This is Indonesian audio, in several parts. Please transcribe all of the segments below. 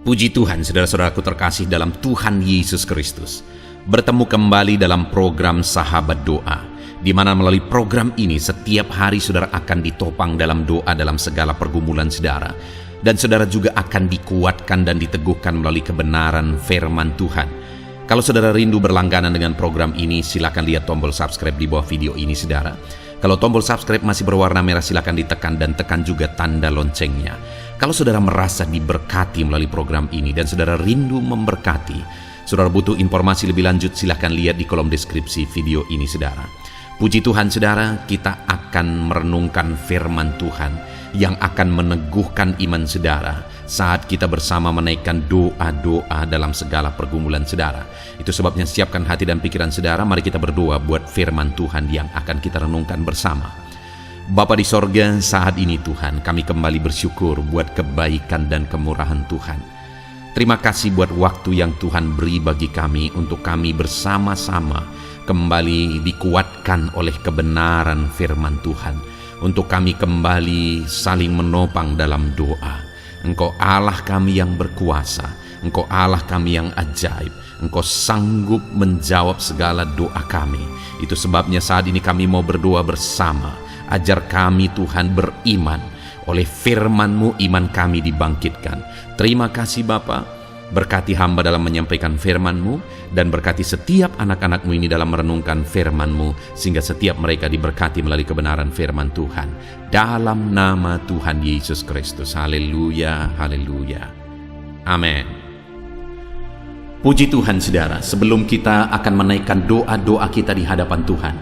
Puji Tuhan, saudara-saudaraku terkasih dalam Tuhan Yesus Kristus. Bertemu kembali dalam program Sahabat Doa, di mana melalui program ini setiap hari saudara akan ditopang dalam doa dalam segala pergumulan saudara. Dan saudara juga akan dikuatkan dan diteguhkan melalui kebenaran firman Tuhan. Kalau saudara rindu berlangganan dengan program ini, silakan lihat tombol subscribe di bawah video ini saudara. Kalau tombol subscribe masih berwarna merah, silakan ditekan dan tekan juga tanda loncengnya. Kalau saudara merasa diberkati melalui program ini dan saudara rindu memberkati, saudara butuh informasi lebih lanjut, silakan lihat di kolom deskripsi video ini saudara. Puji Tuhan saudara, kita akan merenungkan firman Tuhan yang akan meneguhkan iman saudara saat kita bersama menaikkan doa-doa dalam segala pergumulan saudara. Itu sebabnya siapkan hati dan pikiran saudara, mari kita berdoa buat firman Tuhan yang akan kita renungkan bersama. Bapa di sorga, saat ini Tuhan, kami kembali bersyukur buat kebaikan dan kemurahan Tuhan. Terima kasih buat waktu yang Tuhan beri bagi kami untuk kami bersama-sama kembali dikuatkan oleh kebenaran firman Tuhan. Untuk kami kembali saling menopang dalam doa. Engkau Allah kami yang berkuasa, Engkau Allah kami yang ajaib, Engkau sanggup menjawab segala doa kami. Itu sebabnya saat ini kami mau berdoa bersama. Ajar kami Tuhan beriman, oleh firman-Mu iman kami dibangkitkan. Terima kasih Bapa, berkati hamba dalam menyampaikan firman-Mu, dan berkati setiap anak-anak-Mu ini dalam merenungkan firman-Mu, sehingga setiap mereka diberkati melalui kebenaran firman Tuhan. Dalam nama Tuhan Yesus Kristus. Haleluya, haleluya. Amin. Puji Tuhan saudara, sebelum kita akan menaikkan doa-doa kita di hadapan Tuhan,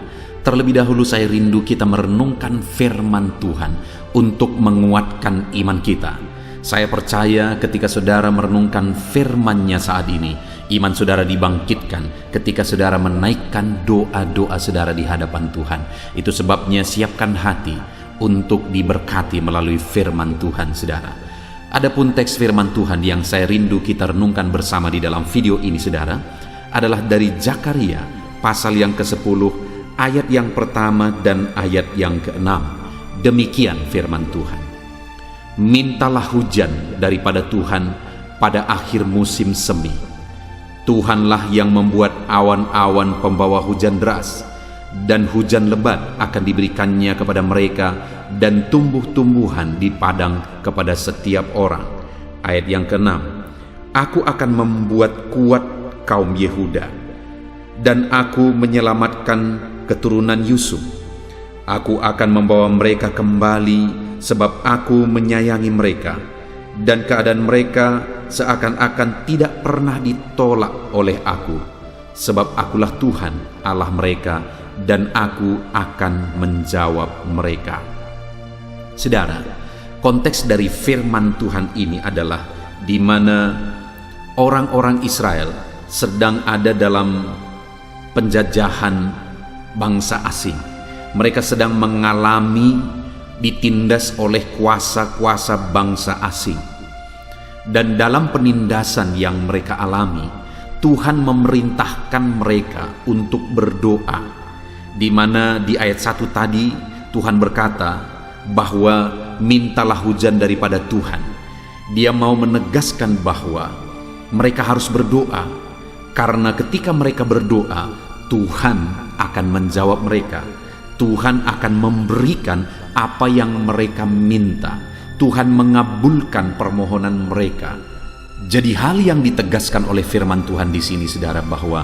terlebih dahulu saya rindu kita merenungkan firman Tuhan untuk menguatkan iman kita. Saya percaya ketika saudara merenungkan firman-Nya saat ini, iman saudara dibangkitkan ketika saudara menaikkan doa-doa saudara di hadapan Tuhan. Itu sebabnya siapkan hati untuk diberkati melalui firman Tuhan saudara. Adapun teks firman Tuhan yang saya rindu kita renungkan bersama di dalam video ini saudara, adalah dari Zakaria pasal yang ke-10, ayat yang pertama dan ayat yang ke-6. Demikian firman Tuhan. Mintalah hujan daripada Tuhan pada akhir musim semi. Tuhanlah yang membuat awan-awan pembawa hujan deras, dan hujan lebat akan diberikannya kepada mereka, dan tumbuh-tumbuhan di padang kepada setiap orang. Ayat yang ke-6. Aku akan membuat kuat kaum Yehuda, dan aku menyelamatkan keturunan Yusuf. Aku akan membawa mereka kembali, sebab aku menyayangi mereka, dan keadaan mereka seakan-akan tidak pernah ditolak oleh aku, sebab akulah Tuhan Allah mereka, dan aku akan menjawab mereka. Saudara, konteks dari firman Tuhan ini adalah di mana orang-orang Israel sedang ada dalam penjajahan bangsa asing. Mereka sedang mengalami ditindas oleh kuasa-kuasa bangsa asing. Dan dalam penindasan yang mereka alami, Tuhan memerintahkan mereka untuk berdoa. Di mana di ayat 1 tadi Tuhan berkata bahwa mintalah hujan daripada Tuhan. Dia mau menegaskan bahwa mereka harus berdoa, karena ketika mereka berdoa, Tuhan akan menjawab mereka. Tuhan akan memberikan apa yang mereka minta. Tuhan mengabulkan permohonan mereka. Jadi hal yang ditegaskan oleh firman Tuhan di sini saudara, bahwa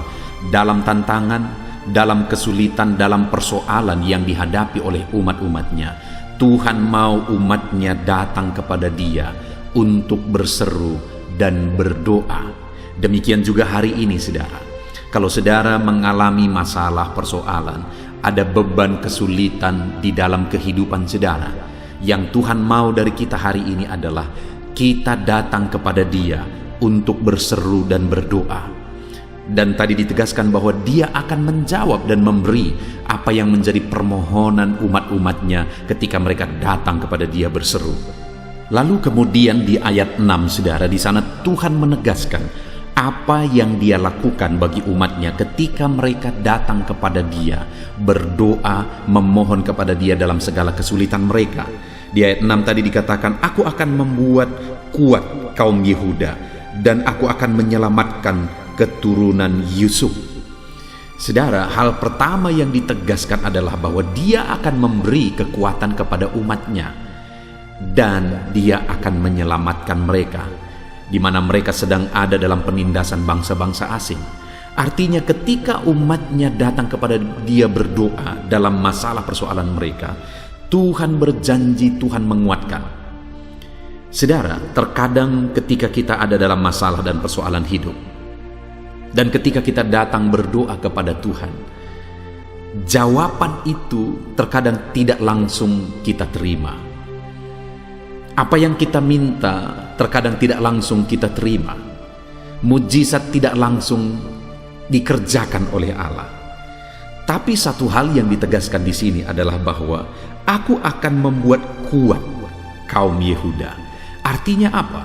dalam tantangan, dalam kesulitan, dalam persoalan yang dihadapi oleh umat-umatnya, Tuhan mau umatnya datang kepada Dia untuk berseru dan berdoa. Demikian juga hari ini saudara. Kalau saudara mengalami masalah persoalan, ada beban kesulitan di dalam kehidupan saudara, yang Tuhan mau dari kita hari ini adalah kita datang kepada Dia untuk berseru dan berdoa. Dan tadi ditegaskan bahwa Dia akan menjawab dan memberi apa yang menjadi permohonan umat-umatnya ketika mereka datang kepada Dia berseru. Lalu kemudian di ayat 6 saudara, di sana Tuhan menegaskan apa yang Dia lakukan bagi umatnya ketika mereka datang kepada Dia, berdoa, memohon kepada Dia dalam segala kesulitan mereka. Di ayat 6 tadi dikatakan, aku akan membuat kuat kaum Yehuda, dan aku akan menyelamatkan keturunan Yusuf. Saudara, hal pertama yang ditegaskan adalah bahwa Dia akan memberi kekuatan kepada umatnya, dan Dia akan menyelamatkan mereka, di mana mereka sedang ada dalam penindasan bangsa-bangsa asing. Artinya ketika umatnya datang kepada Dia berdoa dalam masalah persoalan mereka, Tuhan berjanji, Tuhan menguatkan. Saudara, terkadang ketika kita ada dalam masalah dan persoalan hidup, dan ketika kita datang berdoa kepada Tuhan, jawaban itu terkadang tidak langsung kita terima. Apa yang kita minta terkadang tidak langsung kita terima. Mujizat tidak langsung dikerjakan oleh Allah. Tapi satu hal yang ditegaskan di sini adalah bahwa aku akan membuat kuat kaum Yehuda. Artinya apa?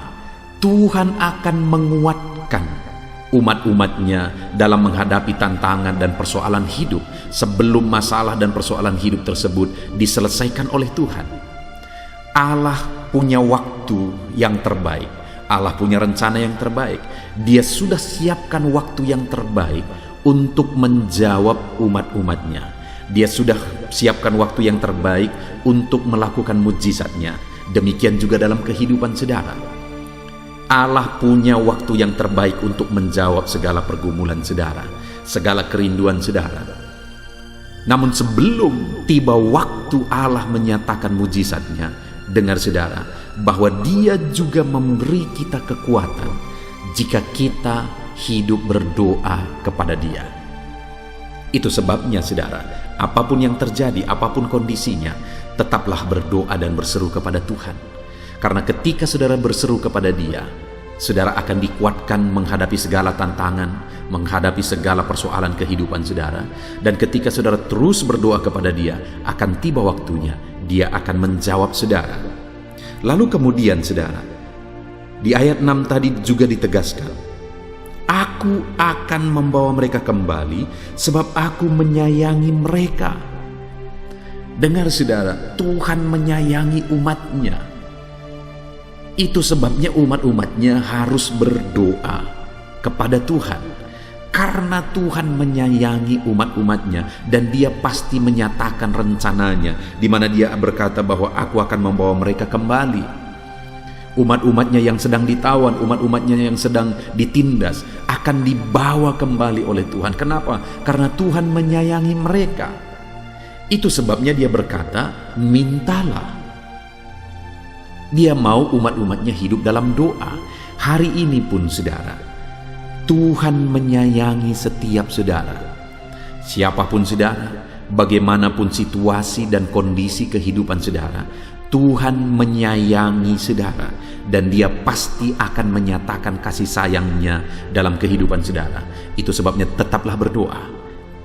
Tuhan akan menguatkan umat-umatnya dalam menghadapi tantangan dan persoalan hidup sebelum masalah dan persoalan hidup tersebut diselesaikan oleh Tuhan. Allah punya waktu yang terbaik. Allah punya rencana yang terbaik. Dia sudah siapkan waktu yang terbaik untuk menjawab umat-umatnya. Dia sudah siapkan waktu yang terbaik untuk melakukan mujizatnya. Demikian juga dalam kehidupan saudara. Allah punya waktu yang terbaik untuk menjawab segala pergumulan saudara, segala kerinduan saudara. Namun sebelum tiba waktu Allah menyatakan mujizatnya, dengar saudara, bahwa Dia juga memberi kita kekuatan jika kita hidup berdoa kepada Dia. Itu sebabnya saudara, apapun yang terjadi, apapun kondisinya, tetaplah berdoa dan berseru kepada Tuhan. Karena ketika saudara berseru kepada Dia, saudara akan dikuatkan menghadapi segala tantangan, menghadapi segala persoalan kehidupan saudara. Dan ketika saudara terus berdoa kepada Dia, akan tiba waktunya Dia akan menjawab saudara. Lalu kemudian saudara, di ayat 6 tadi juga ditegaskan, aku akan membawa mereka kembali sebab aku menyayangi mereka. Dengar saudara, Tuhan menyayangi umatnya. Itu sebabnya umat-umatnya harus berdoa kepada Tuhan. Karena Tuhan menyayangi umat-umatnya, dan Dia pasti menyatakan rencananya, di mana Dia berkata bahwa aku akan membawa mereka kembali. Umat-umatnya yang sedang ditawan, umat-umatnya yang sedang ditindas, akan dibawa kembali oleh Tuhan. Kenapa? Karena Tuhan menyayangi mereka. Itu sebabnya Dia berkata, mintalah. Dia mau umat-umatnya hidup dalam doa. Hari ini pun saudara, Tuhan menyayangi setiap saudara. Siapapun saudara, bagaimanapun situasi dan kondisi kehidupan saudara, Tuhan menyayangi saudara, dan Dia pasti akan menyatakan kasih sayangnya dalam kehidupan saudara. Itu sebabnya tetaplah berdoa,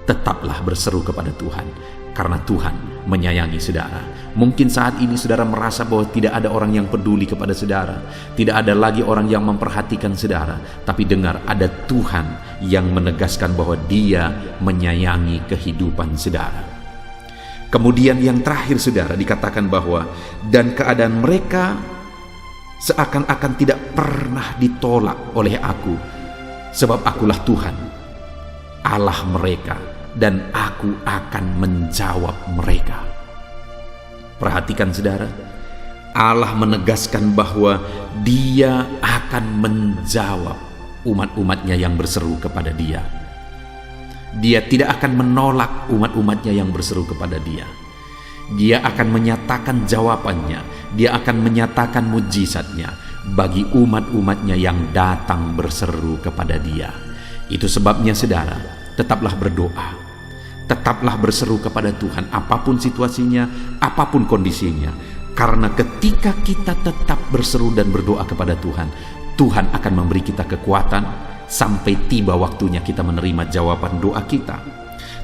tetaplah berseru kepada Tuhan, karena Tuhan menyayangi saudara. Mungkin saat ini saudara merasa bahwa tidak ada orang yang peduli kepada saudara, tidak ada lagi orang yang memperhatikan saudara. Tapi dengar, ada Tuhan yang menegaskan bahwa Dia menyayangi kehidupan saudara. Kemudian yang terakhir saudara, dikatakan bahwa dan keadaan mereka seakan-akan tidak pernah ditolak oleh aku, sebab akulah Tuhan Allah mereka, dan aku akan menjawab mereka. Perhatikan saudara, Allah menegaskan bahwa Dia akan menjawab umat-umatnya yang berseru kepada Dia. Dia tidak akan menolak umat-umatnya yang berseru kepada Dia. Dia akan menyatakan jawabannya, Dia akan menyatakan mujizatnya bagi umat-umatnya yang datang berseru kepada Dia. Itu sebabnya saudara, tetaplah berdoa, tetaplah berseru kepada Tuhan, apapun situasinya, apapun kondisinya. Karena ketika kita tetap berseru dan berdoa kepada Tuhan, Tuhan akan memberi kita kekuatan sampai tiba waktunya kita menerima jawaban doa kita.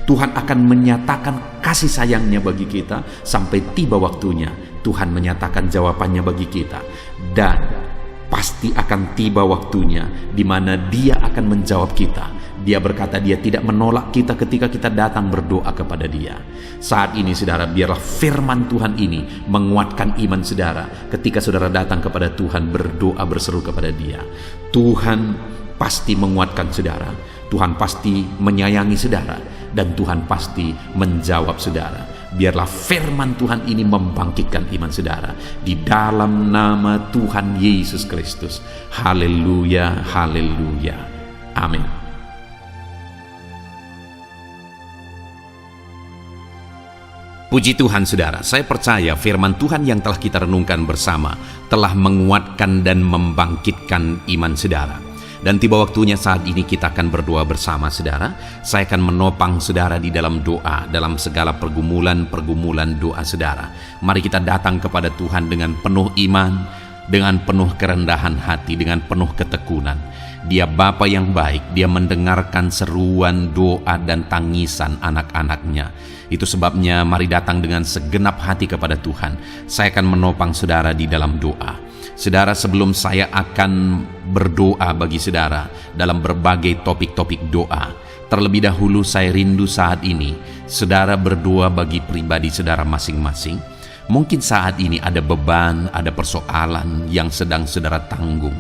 Tuhan akan menyatakan kasih sayangnya bagi kita sampai tiba waktunya Tuhan menyatakan jawabannya bagi kita. Dan pasti akan tiba waktunya di mana Dia akan menjawab kita. Dia berkata dia tidak menolak kita ketika kita datang berdoa kepada Dia. Saat ini saudara, biarlah firman Tuhan ini menguatkan iman saudara ketika saudara datang kepada Tuhan, berdoa berseru kepada Dia. Tuhan pasti menguatkan saudara, Tuhan pasti menyayangi saudara, dan Tuhan pasti menjawab saudara. Biarlah firman Tuhan ini membangkitkan iman saudara di dalam nama Tuhan Yesus Kristus. Haleluya, haleluya. Amin. Puji Tuhan saudara, saya percaya firman Tuhan yang telah kita renungkan bersama telah menguatkan dan membangkitkan iman saudara. Dan tiba waktunya saat ini kita akan berdoa bersama saudara. Saya akan menopang saudara di dalam doa, dalam segala pergumulan doa saudara. Mari kita datang kepada Tuhan dengan penuh iman, dengan penuh kerendahan hati, dengan penuh ketekunan. Dia Bapa yang baik, Dia mendengarkan seruan doa dan tangisan anak-anaknya. Itu sebabnya mari datang dengan segenap hati kepada Tuhan. Saya akan menopang saudara di dalam doa. Saudara, sebelum saya akan berdoa bagi saudara dalam berbagai topik-topik doa, terlebih dahulu saya rindu saat ini saudara berdoa bagi pribadi saudara masing-masing. Mungkin saat ini ada beban, ada persoalan yang sedang saudara tanggung,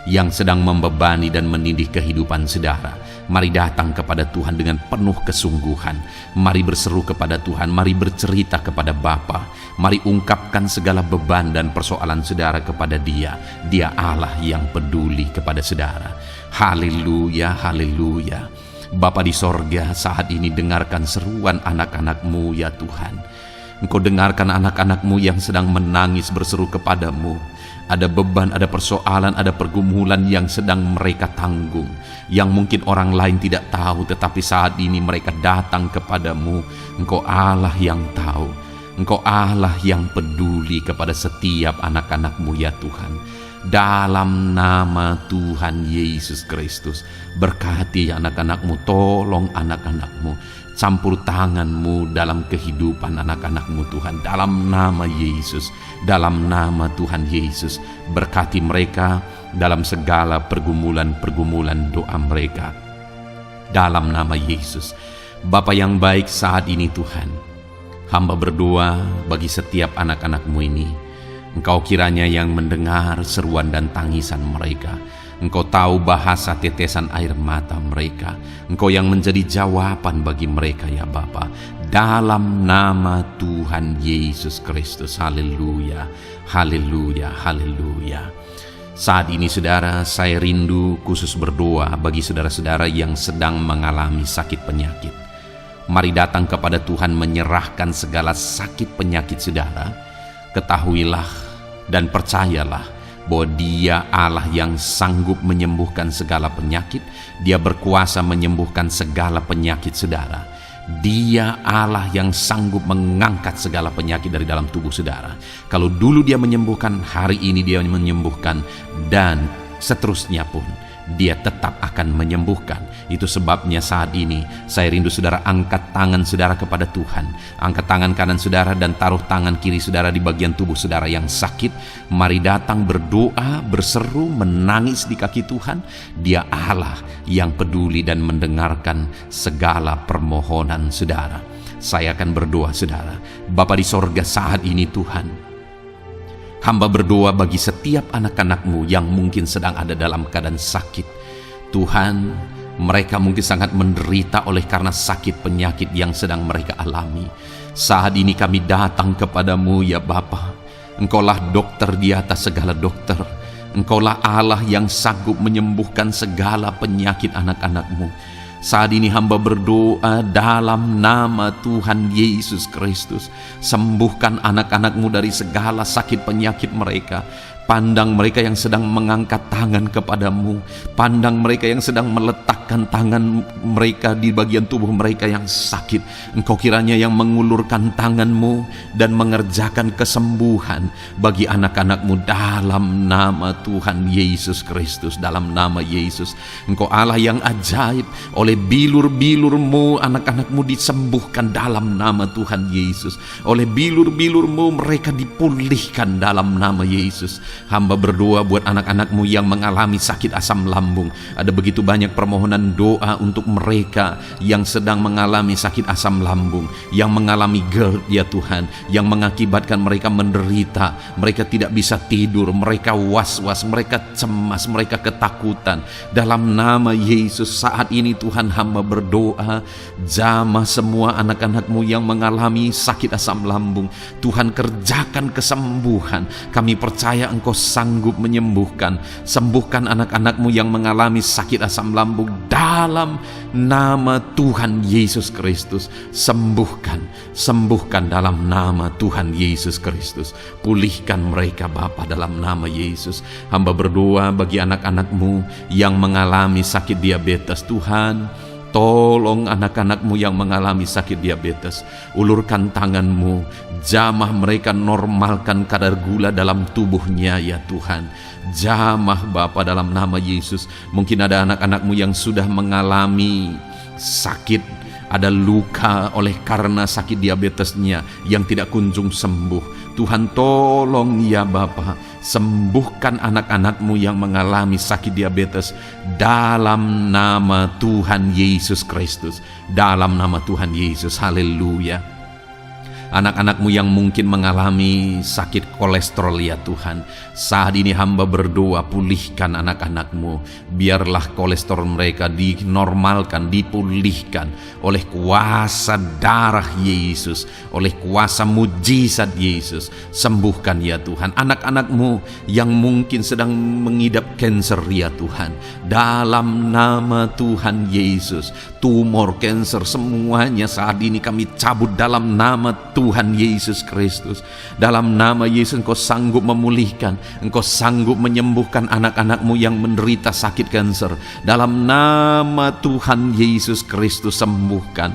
yang sedang membebani dan menindih kehidupan saudara. Mari datang kepada Tuhan dengan penuh kesungguhan. Mari berseru kepada Tuhan, mari bercerita kepada Bapa. Mari ungkapkan segala beban dan persoalan saudara kepada Dia. Dia Allah yang peduli kepada saudara. Haleluya, haleluya. Bapa di sorga, saat ini dengarkan seruan anak-anak-Mu ya Tuhan. Engkau dengarkan anak-anak-Mu yang sedang menangis berseru kepadamu. Ada beban, ada persoalan, ada pergumulan yang sedang mereka tanggung, yang mungkin orang lain tidak tahu, tetapi saat ini mereka datang kepadamu. Engkau Allah yang tahu, Engkau Allah yang peduli kepada setiap anak-anak-Mu ya Tuhan. Dalam nama Tuhan Yesus Kristus, berkati anak-anak-Mu, tolong anak-anak-Mu, campur tangan-Mu dalam kehidupan anak-anak-Mu Tuhan. Dalam nama Yesus, dalam nama Tuhan Yesus, berkati mereka dalam segala pergumulan-pergumulan doa mereka. Dalam nama Yesus. Bapa yang baik, saat ini Tuhan, hamba berdoa bagi setiap anak-anak-Mu ini. Engkau kiranya yang mendengar seruan dan tangisan mereka. Engkau tahu bahasa tetesan air mata mereka. Engkau yang menjadi jawaban bagi mereka ya Bapa. Dalam nama Tuhan Yesus Kristus. Haleluya, haleluya, haleluya. Saat ini saudara, saya rindu khusus berdoa bagi saudara-saudara yang sedang mengalami sakit penyakit. Mari datang kepada Tuhan menyerahkan segala sakit penyakit saudara. Ketahuilah dan percayalah bahwa Dia Allah yang sanggup menyembuhkan segala penyakit. Dia berkuasa menyembuhkan segala penyakit saudara. Dia Allah yang sanggup mengangkat segala penyakit dari dalam tubuh saudara. Kalau dulu Dia menyembuhkan, hari ini Dia menyembuhkan, dan seterusnya pun Dia tetap akan menyembuhkan. Itu sebabnya saat ini saya rindu saudara angkat tangan saudara kepada Tuhan. Angkat tangan kanan saudara dan taruh tangan kiri saudara di bagian tubuh saudara yang sakit. Mari datang berdoa, berseru, menangis di kaki Tuhan. Dia Allah yang peduli dan mendengarkan segala permohonan saudara. Saya akan berdoa saudara. Bapa di sorga, saat ini Tuhan, hamba berdoa bagi setiap anak-anak-Mu yang mungkin sedang ada dalam keadaan sakit. Tuhan, mereka mungkin sangat menderita oleh karena sakit penyakit yang sedang mereka alami. Saat ini kami datang kepadamu ya Bapa. Engkaulah dokter di atas segala dokter. Engkaulah Allah yang sanggup menyembuhkan segala penyakit anak-anak-Mu. Saat ini hamba berdoa dalam nama Tuhan Yesus Kristus. Sembuhkan anak-anak-Mu dari segala sakit penyakit mereka. Pandang mereka yang sedang mengangkat tangan kepadamu. Pandang mereka yang sedang meletakkan tangan mereka di bagian tubuh mereka yang sakit. Engkau kiranya yang mengulurkan tangan-Mu dan mengerjakan kesembuhan bagi anak-anak-Mu dalam nama Tuhan Yesus Kristus. Dalam nama Yesus, Engkau Allah yang ajaib. Oleh bilur-bilur-Mu anak-anak-Mu disembuhkan dalam nama Tuhan Yesus. Oleh bilur-bilur-Mu mereka dipulihkan dalam nama Yesus. Hamba berdoa buat anak-anak-Mu yang mengalami sakit asam lambung. Ada begitu banyak permohonan doa untuk mereka yang sedang mengalami sakit asam lambung, yang mengalami GERD ya Tuhan, yang mengakibatkan mereka menderita, mereka tidak bisa tidur, mereka was-was, mereka cemas, mereka ketakutan. Dalam nama Yesus saat ini Tuhan, hamba berdoa, jamah semua anak-anak-Mu yang mengalami sakit asam lambung. Tuhan, kerjakan kesembuhan. Kami percaya Engkau sanggup menyembuhkan. Sembuhkan anak-anak-Mu yang mengalami sakit asam lambung dalam nama Tuhan Yesus Kristus. Sembuhkan dalam nama Tuhan Yesus Kristus. Pulihkan mereka Bapa dalam nama Yesus. Hamba berdoa bagi anak-anak-Mu yang mengalami sakit diabetes. Tuhan, tolong anak-anak-Mu yang mengalami sakit diabetes. Ulurkan tangan-Mu, jamah mereka, normalkan kadar gula dalam tubuhnya ya Tuhan. Jamah Bapa dalam nama Yesus. Mungkin ada anak-anak-Mu yang sudah mengalami sakit, ada luka oleh karena sakit diabetesnya yang tidak kunjung sembuh. Tuhan, tolong ya Bapa, sembuhkan anak-anak-Mu yang mengalami sakit diabetes dalam nama Tuhan Yesus Kristus. Dalam nama Tuhan Yesus, haleluya. Anak-anak-Mu yang mungkin mengalami sakit kolesterol ya Tuhan, saat ini hamba berdoa, pulihkan anak-anak-Mu. Biarlah kolesterol mereka dinormalkan, dipulihkan oleh kuasa darah Yesus, oleh kuasa mujizat Yesus. Sembuhkan ya Tuhan anak-anak-Mu yang mungkin sedang mengidap kanker ya Tuhan. Dalam nama Tuhan Yesus, tumor, kanker, semuanya saat ini kami cabut dalam nama Tuhan Yesus Kristus. Dalam nama Yesus, Engkau sanggup memulihkan, Engkau sanggup menyembuhkan anak-anak-Mu yang menderita sakit kanker. Dalam nama Tuhan Yesus Kristus, sembuhkan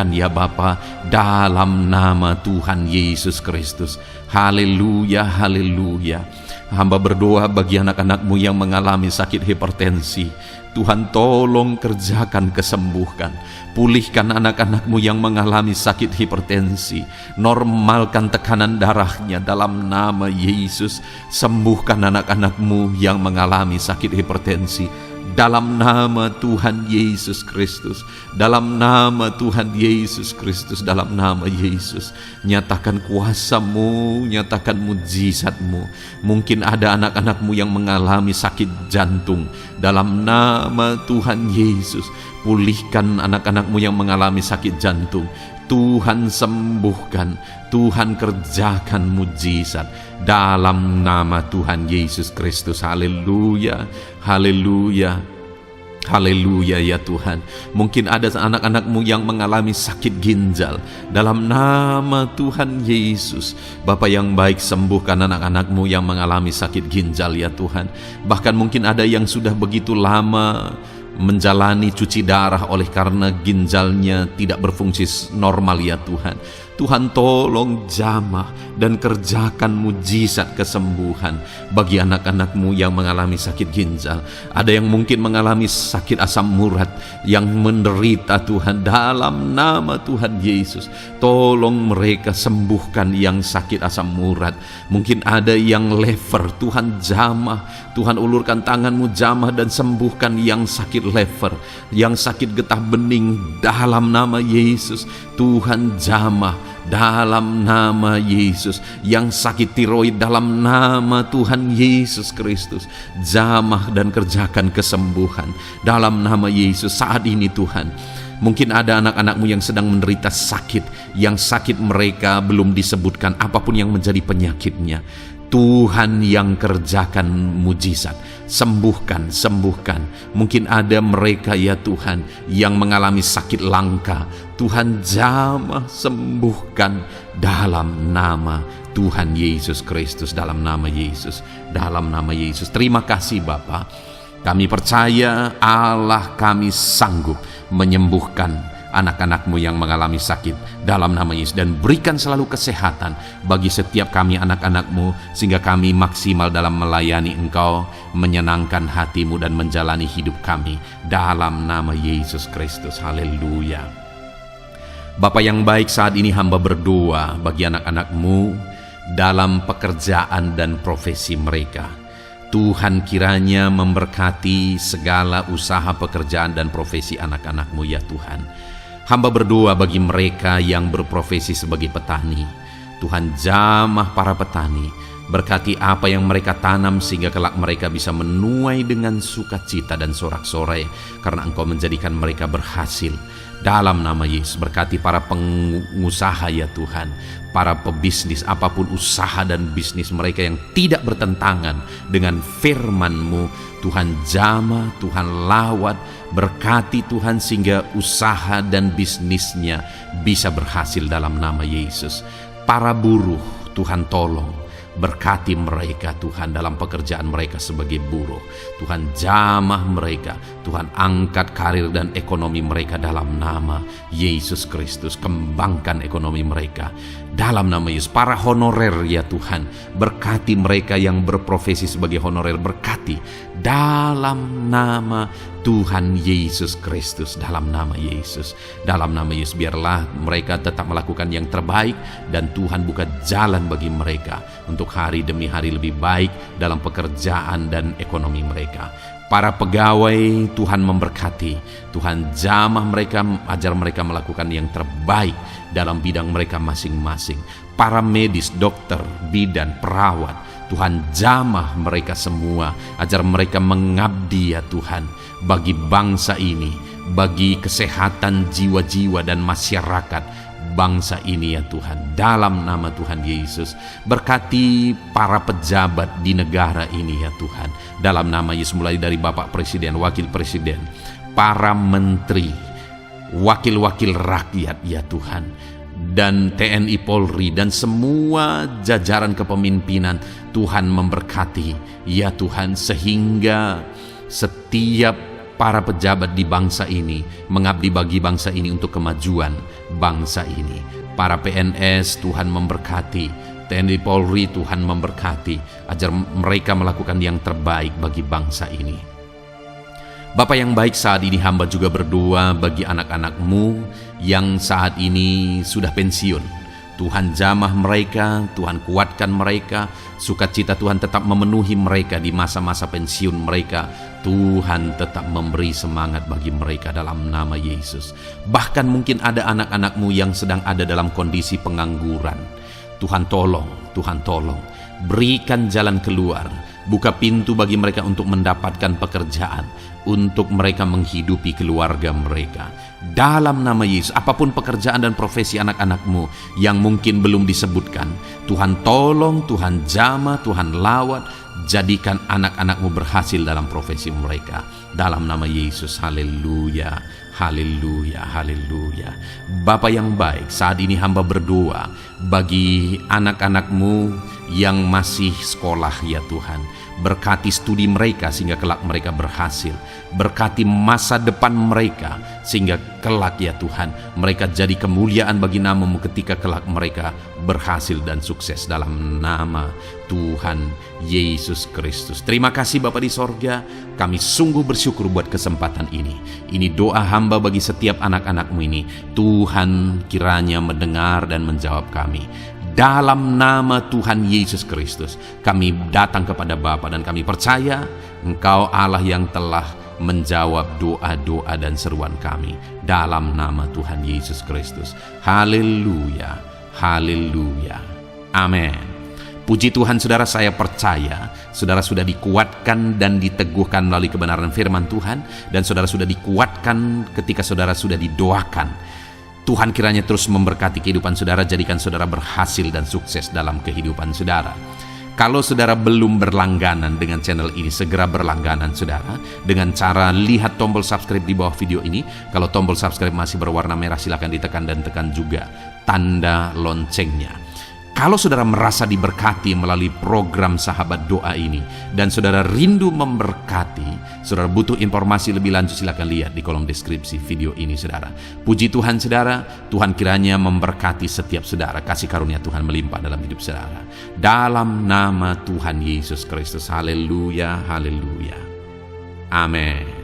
ya Bapa. Dalam nama Tuhan Yesus Kristus. Haleluya, haleluya. Hamba berdoa bagi anak-anak-Mu yang mengalami sakit hipertensi. Tuhan, tolong kerjakan kesembuhan. Pulihkan anak-anak-Mu yang mengalami sakit hipertensi. Normalkan tekanan darahnya dalam nama Yesus. Sembuhkan anak-anak-Mu yang mengalami sakit hipertensi. Dalam nama Tuhan Yesus Kristus. Dalam nama Tuhan Yesus Kristus. Dalam nama Yesus. Nyatakan kuasa-Mu, nyatakan mujizat-Mu. Mungkin ada anak-anak-Mu yang mengalami sakit jantung. Dalam nama Tuhan Yesus, pulihkan anak-anak-Mu yang mengalami sakit jantung. Tuhan sembuhkan, Tuhan kerjakan mujizat dalam nama Tuhan Yesus Kristus. Haleluya, haleluya, haleluya ya Tuhan. Mungkin ada anak-anak-Mu yang mengalami sakit ginjal. Dalam nama Tuhan Yesus, Bapa yang baik, sembuhkan anak-anak-Mu yang mengalami sakit ginjal ya Tuhan. Bahkan mungkin ada yang sudah begitu lama menjalani cuci darah oleh karena ginjalnya tidak berfungsi normal ya Tuhan. Tuhan, tolong jamah dan kerjakan mujizat kesembuhan bagi anak-anak-Mu yang mengalami sakit ginjal. Ada yang mungkin mengalami sakit asam urat yang menderita Tuhan. Dalam nama Tuhan Yesus, tolong mereka sembuhkan yang sakit asam urat. Mungkin ada yang lever, Tuhan jamah. Tuhan, ulurkan tangan-Mu, jamah dan sembuhkan yang sakit lever, yang sakit getah bening. Dalam nama Yesus, Tuhan jamah. Dalam nama Yesus, yang sakit tiroid, dalam nama Tuhan Yesus Kristus, jamah dan kerjakan kesembuhan dalam nama Yesus. Saat ini Tuhan, mungkin ada anak-anak-Mu yang sedang menderita sakit, yang sakit mereka belum disebutkan apapun yang menjadi penyakitnya. Tuhan yang kerjakan mujizat, sembuhkan. Mungkin ada mereka ya Tuhan yang mengalami sakit langka. Tuhan jamah, sembuhkan dalam nama Tuhan Yesus Kristus. Dalam nama Yesus, dalam nama Yesus. Terima kasih Bapa. Kami percaya Allah kami sanggup menyembuhkan anak-anak-Mu yang mengalami sakit dalam nama Yesus, dan berikan selalu kesehatan bagi setiap kami anak-anak-Mu, sehingga kami maksimal dalam melayani Engkau, menyenangkan hati-Mu dan menjalani hidup kami dalam nama Yesus Kristus. Haleluya. Bapa yang baik, saat ini hamba berdoa bagi anak-anak-Mu dalam pekerjaan dan profesi mereka. Tuhan kiranya memberkati segala usaha pekerjaan dan profesi anak-anak-Mu ya Tuhan. Hamba berdoa bagi mereka yang berprofesi sebagai petani. Tuhan, jamah para petani, berkati apa yang mereka tanam sehingga kelak mereka bisa menuai dengan sukacita dan sorak-sorai karena Engkau menjadikan mereka berhasil. Dalam nama Yesus, berkati para pengusaha ya Tuhan, para pebisnis, apapun usaha dan bisnis mereka yang tidak bertentangan dengan firman-Mu. Tuhan jamah, Tuhan lawat, berkati Tuhan sehingga usaha dan bisnisnya bisa berhasil dalam nama Yesus. Para buruh, Tuhan tolong, berkati mereka Tuhan dalam pekerjaan mereka sebagai buruh. Tuhan jamah mereka, Tuhan angkat karir dan ekonomi mereka dalam nama Yesus Kristus. Kembangkan ekonomi mereka dalam nama Yesus. Para honorer ya Tuhan, berkati mereka yang berprofesi sebagai honorer, berkati dalam nama Tuhan Yesus Kristus, dalam nama Yesus. Dalam nama Yesus, biarlah mereka tetap melakukan yang terbaik dan Tuhan buka jalan bagi mereka untuk hari demi hari lebih baik dalam pekerjaan dan ekonomi mereka. Para pegawai Tuhan memberkati, Tuhan jamah mereka, ajar mereka melakukan yang terbaik dalam bidang mereka masing-masing. Para medis, dokter, bidan, perawat, Tuhan jamah mereka semua, ajar mereka mengabdi ya Tuhan bagi bangsa ini, bagi kesehatan jiwa-jiwa dan masyarakat bangsa ini ya Tuhan. Dalam nama Tuhan Yesus, berkati para pejabat di negara ini ya Tuhan. Dalam nama Yesus, mulai dari Bapak Presiden, Wakil Presiden, para menteri, wakil-wakil rakyat ya Tuhan, dan TNI Polri dan semua jajaran kepemimpinan, Tuhan memberkati ya Tuhan, sehingga setiap para pejabat di bangsa ini mengabdi bagi bangsa ini untuk kemajuan bangsa ini. Para PNS Tuhan memberkati, TNI Polri Tuhan memberkati, ajar mereka melakukan yang terbaik bagi bangsa ini. Bapa yang baik, saat ini hamba juga berdoa bagi anak-anak-Mu yang saat ini sudah pensiun. Tuhan jamah mereka, Tuhan kuatkan mereka, sukacita Tuhan tetap memenuhi mereka di masa-masa pensiun mereka. Tuhan tetap memberi semangat bagi mereka dalam nama Yesus. Bahkan mungkin ada anak-anak-Mu yang sedang ada dalam kondisi pengangguran. Tuhan tolong, Tuhan tolong, berikan jalan keluar, buka pintu bagi mereka untuk mendapatkan pekerjaan, untuk mereka menghidupi keluarga mereka. Dalam nama Yesus, apapun pekerjaan dan profesi anak-anak-Mu yang mungkin belum disebutkan, Tuhan tolong, Tuhan jamah, Tuhan lawat, jadikan anak-anak-Mu berhasil dalam profesi mereka. Dalam nama Yesus, haleluya, haleluya, haleluya. Bapa yang baik, saat ini hamba berdoa bagi anak-anak-Mu yang masih sekolah ya Tuhan. Berkati studi mereka sehingga kelak mereka berhasil. Berkati masa depan mereka sehingga kelak ya Tuhan mereka jadi kemuliaan bagi nama-Mu ketika kelak mereka berhasil dan sukses dalam nama Tuhan Yesus Kristus. Terima kasih Bapa di sorga, kami sungguh bersyukur buat kesempatan ini. Ini doa hamba bagi setiap anak-anak-Mu ini. Tuhan kiranya mendengar dan menjawab kami. Dalam nama Tuhan Yesus Kristus, kami datang kepada Bapa dan kami percaya Engkau Allah yang telah menjawab doa-doa dan seruan kami. Dalam nama Tuhan Yesus Kristus. Haleluya, haleluya, amin. Puji Tuhan saudara, saya percaya saudara sudah dikuatkan dan diteguhkan melalui kebenaran firman Tuhan, dan saudara sudah dikuatkan ketika saudara sudah didoakan. Tuhan kiranya terus memberkati kehidupan saudara, jadikan saudara berhasil dan sukses dalam kehidupan saudara. Kalau saudara belum berlangganan dengan channel ini, segera berlangganan saudara dengan cara lihat tombol subscribe di bawah video ini. Kalau tombol subscribe masih berwarna merah, silakan ditekan dan tekan juga tanda loncengnya. Kalau saudara merasa diberkati melalui program Sahabat Doa ini dan saudara rindu memberkati, saudara butuh informasi lebih lanjut, silakan lihat di kolom deskripsi video ini saudara. Puji Tuhan saudara, Tuhan kiranya memberkati setiap saudara, kasih karunia Tuhan melimpah dalam hidup saudara. Dalam nama Tuhan Yesus Kristus, haleluya, haleluya, amin.